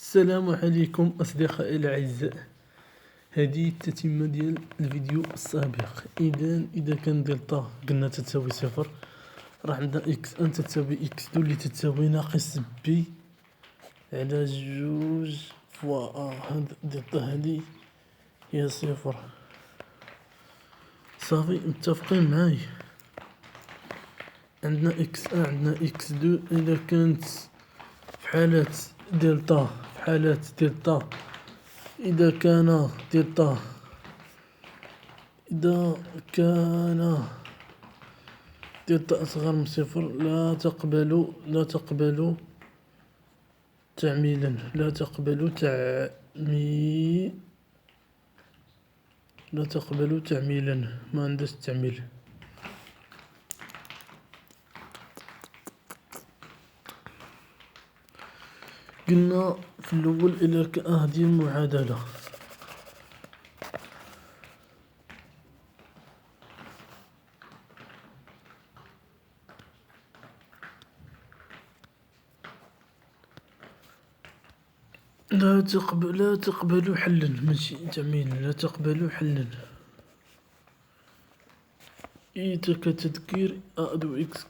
السلام عليكم أصدقائي الأعزاء. هذه التتمة ديال الفيديو السابق. إذا كان دلتا قلنا تتساوي صفر، راح عندنا إكس أن تتساوي إكس دو اللي تتساوي ناقص بي على جوج فوا هاد دلتا هادي هي صفر. صافي متفقين معاي؟ عندنا إكس أن عندنا إكس دو إذا كانت في حالة دلتا إذا كان دلتا أصغر من صفر لا تقبل تعميلا ما عندهاش تعميل. قلنا في الأول إلى هذه المعادلة لا تقبل حلا، ماشي تعميلا، لا تقبل حلا. كتذكير دو إكس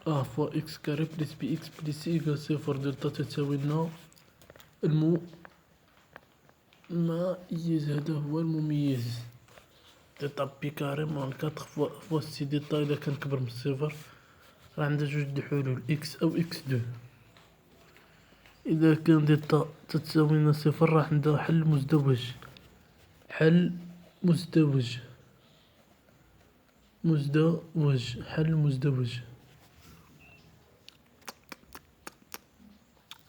فوا إكس كاري بلس بي إكس بلس سي إيكال صفر. دلتا تساوي لنا المميز، هذا هو المميز. دلتا بي كاري مون كاتر فوا سي. دلتا إذا كان كبر من الصفر راه عندها جوج د حلول، إكس أو إكس دو. إذا كان دلتا تتساوي لنا صفر راح عندها حل مزدوج.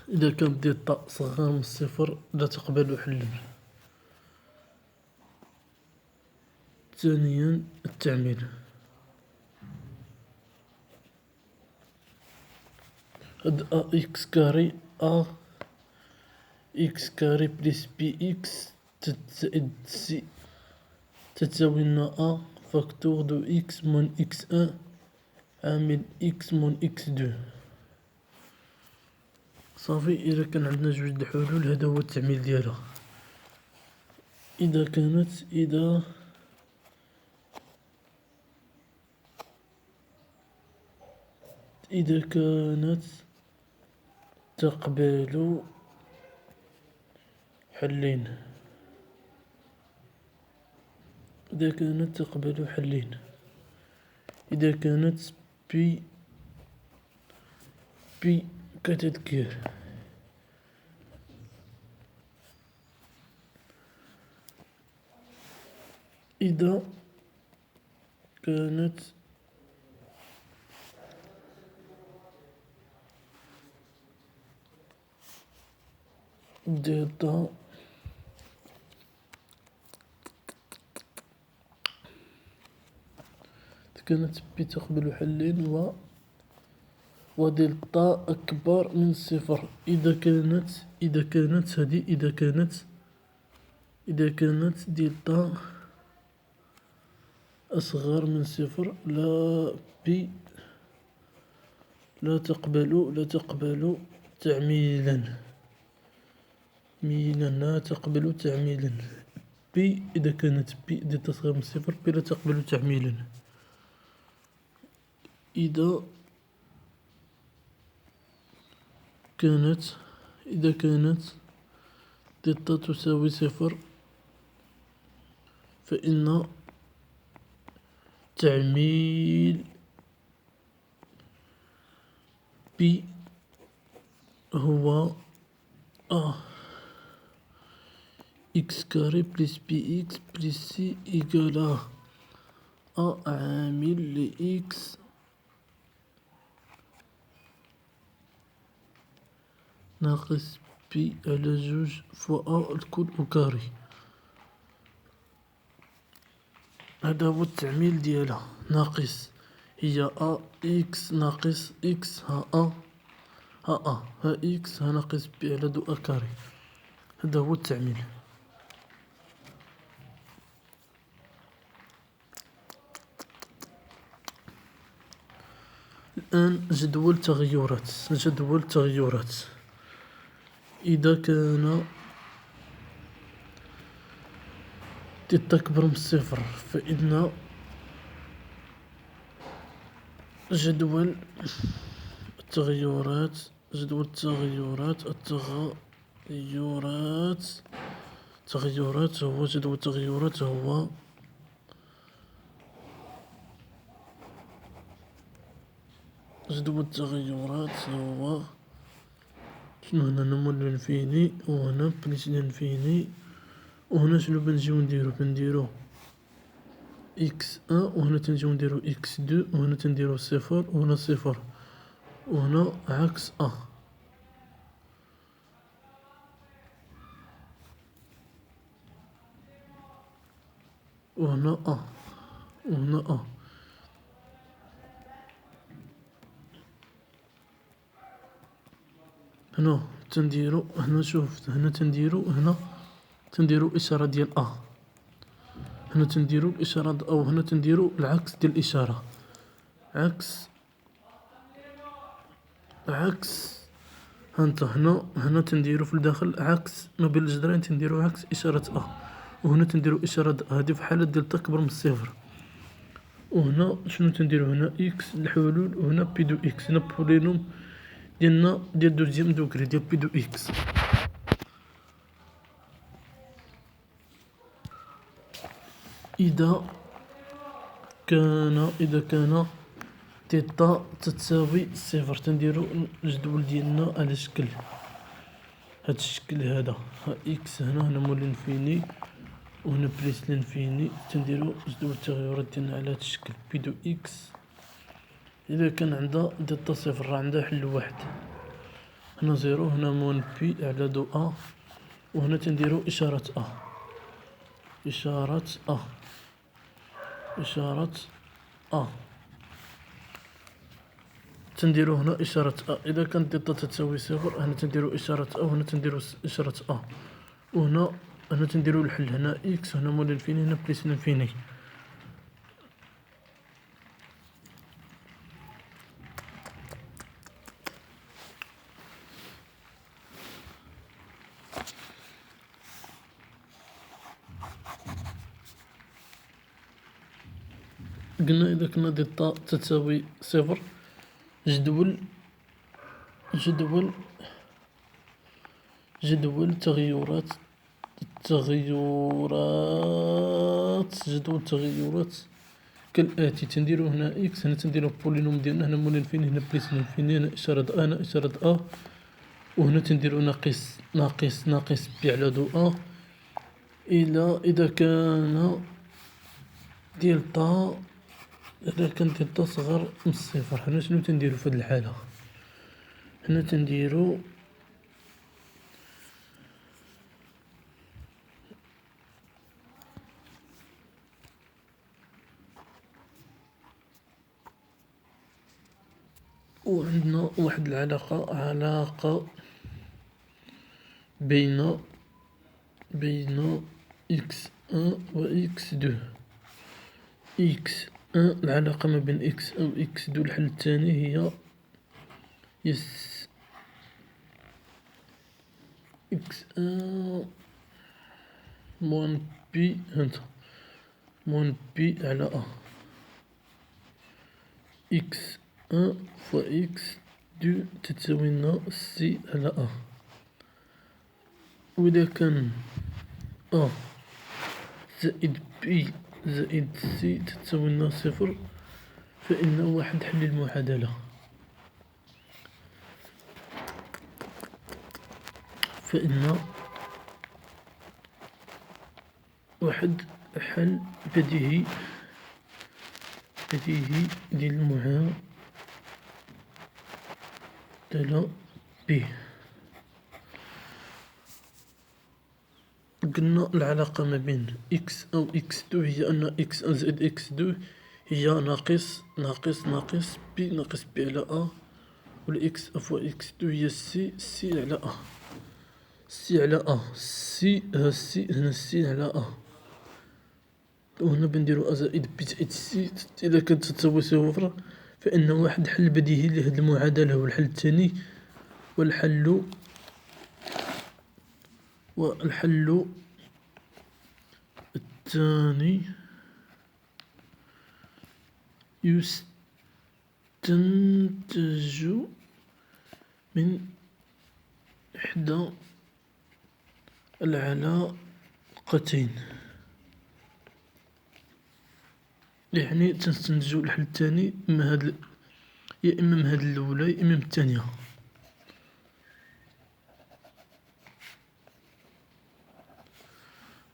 إذا كانت دلتا صغيرة من الصفر لا تقبل حلا. ثانيا التعميل. هاد إكس كاري بلس بي إكس زائد سي تتساوي لنا فاكتور دو إكس مون إكس أن عامل إكس مون إكس دو. صافي. إذا كان عندنا جوج د الحلول هذا هو التعميل ديالها. إذا كانت تقبل حلين. إذا كانت بي كتذكير إذا كانت دلتا بي تقبل حلين ودلتا أكبر من صفر. إذا كانت دلتا أصغر من صفر لا تقبل تعميلا. بي إذا كانت دلتا أصغر من صفر لا تقبل تعميلا. إذا كانت دلتا تساوي صفر فإن تعميل بي هو إكس كاري بلس بي إكس بلس سي إيكال عامل لإكس ناقص بي على جوج فوا الكل أكاري. هذا هو التعميل ديالها. ناقص هي إكس ناقص إكس ها إكس ناقص بي على دو أكاري. هذا هو التعميل. الآن جدول تغيرات. إذا كان تيتا أكبر من صفر فإن جدول التغيرات هو جدول التغيرات هو شنو هنا نمو الانفيني وهنا بليس الانفيني وهنا شنو بنديرو اكس ان وهنا تنجيو نديرو اكس دو وهنا تنديرو صفر وهنا صفر وهنا عكس ا وهنا ا وهنا ا هنا تنديرو هنا شوف هنا تنديرو إشارة ديال ا هنا تنديرو الإشارة أو هنا تنديرو العكس ديال الإشارة عكس هانتا هنا تنديرو في الداخل عكس ما بين الجدرين تنديرو عكس إشارة ا وهنا تنديرو إشارة هادي في حالة ديال تكبر من الصفر وهنا شنو تنديرو هنا اكس الحلول وهنا بي دو اكس هنا بولينوم ديالنا ديال دوزيام دوغري ديال بي دو اكس إذا كان تيتا تتساوي صفر تنديرو الجدول ديالنا على شكل هاد الشكل هذا اكس هنا مول الانفيني وهنا بليس الانفيني تنديرو جدول التغيرات ديالنا على هاد الشكل بي دو اكس. إذا كان عندها تيتا صفر راه عندها حل واحد هنا زيرو هنا مون بي على دو ا وهنا تنديرو إشارة ا تنديرو هنا إشارة ا. إذا كانت تيتا تساوي صفر هنا تنديرو إشارة ا وهنا تنديرو إشارة ا وهنا تنديرو الحل هنا اكس هنا مول الانفيني هنا بليس الانفيني. قلنا إذا كنا تيتا تساوي صفر جدول تغيرات كالآتي تنديرو هنا اكس هنا تنديرو بولينوم ديالنا هنا مول الانفيني هنا بليس الانفيني هنا إشارة ا هنا إشارة ا وهنا تنديرو ناقص بي على دو ا إذا كان دلتا صغر من الصفر هنا شنو تنديرو في هاد الحالة هنا تنديرو وعندنا واحد العلاقة بين اكس ان و اكس دو اكس ان العلاقة ما بين اكس او اكس دو الحل الثاني هي اكس ان موان بي هانتا موان بي على ا اكس ان فوا اكس دو تتساوي لنا سي على ا وإذا كان ا زائد بي زائد سي تتساوي لنا صفر فإن واحد حل المعادلة فإن واحد حل بديهي ديال المعادلة ب. قلنا العلاقة ما بين اكس او اكس دو هي ان اكس ان زائد اكس دو هي ناقص بي ناقص بي على ا والاكس فوا اكس دو هي سي على ا سي هنا سي على ا وهنا بنديرو ا زائد بي زائد سي إذا كانت تساوي صفر فإن واحد حل بديهي لهاد المعادلة هو الحل الثاني والحل والحل الثاني يستنتج من إحدى العلاقتين، يعني تنستنتجو الحل الثاني إما هاد يا إما من هاد الأولى يا إما من الثانية.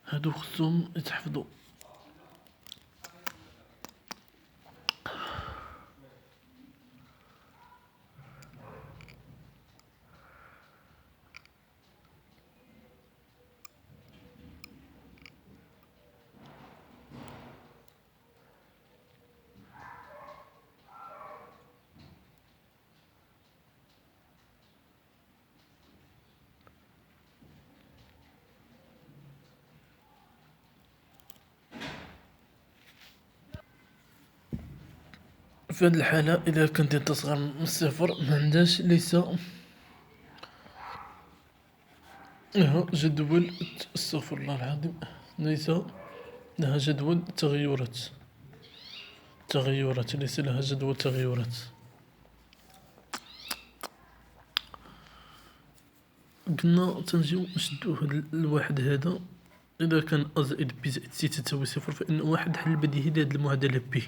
هادو خصهم يتحفظو. في هاد الحالة إذا كانت تصغر من الصفر معندهاش لها جدول استغفر الله العظيم، ليس لها جدول تغيرات ليس لها جدول تغيرات. قلنا تنجيو نشدو هاد الواحد هذا، إذا كان أ زائد بي زائد سي تساوي صفر فإن واحد حل بديهي لهاد المعادلة بي.